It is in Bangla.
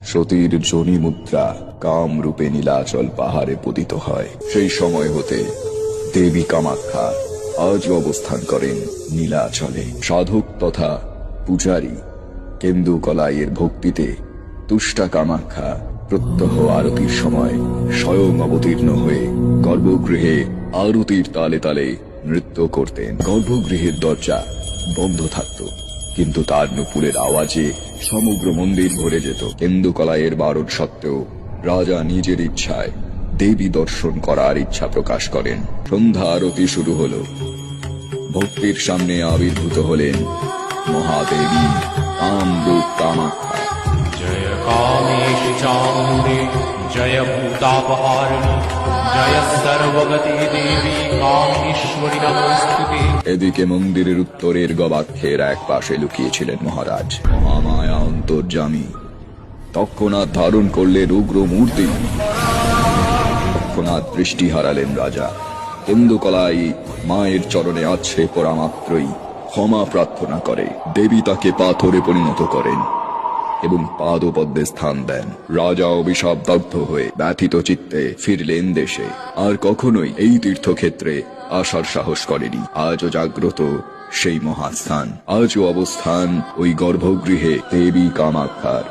সতীর যোনি মুদ্রা কাম রূপে নীলাচল পাহাড়ে পতিত হয়। সেই সময় হতে দেবী কামাখ্যা আজও অবস্থান করেন নীলাচলে। সাধক তথা পূজারী কেন্দুকলাইয়ের ভক্তিতে তুষ্টা কামাখ্যা প্রত্যহ আরতির সময় স্বয়ং অবতীর্ণ হয়ে গর্ভগৃহে আরতির তালে তালে নৃত্য করতেন। গর্ভগৃহের দরজা বন্ধ থাকত, কিন্তু তার নুপুরের আওয়াজে সমগ্র মন্দির ভরে যেত। কেন্দুকলাইয়ের বারণ সত্ত্বেও রাজা নিজের ইচ্ছায় দেবী দর্শন করার ইচ্ছা প্রকাশ করেন। সন্ধ্যা আরতি শুরু হলো। ভক্তির সামনে আবির্ভূত হলেন মহাদেবী কামরূপ কামাখ্যা। জয় কামেশি চামুণ্ডে জয় ভূতাপহারিণী জয় সর্বগতি দেবী কামেশ্বরী নমস্তুতে। এদিকে মন্দিরের উত্তরের গবাক্ষের এক পাশে লুকিয়েছিলেন মহারাজ মহামায়া অন্তর্যামী। তৎক্ষণাৎ ধারণ করলেন উগ্র মূর্তি। তৎক্ষণাৎ দৃষ্টি হারালেন রাজা। কেন্দুকলাই মায়ের চরণে আছড়ে পড়া মাত্রই ক্ষমা প্রার্থনা করে। দেবী তাকে পাথরে পরিণত করেন এবং পাদপদ্মে স্থান দেন। রাজা অভিশাপদগ্ধ হয়ে ব্যথিত চিত্তে ফিরলেন দেশে। আর কখনোই এই তীর্থক্ষেত্রে আসার সাহস করেনি। আজও জাগ্রত সেই মহাস্থান, আজও অবস্থান ওই গর্ভগৃহে দেবী কামাখ্যার।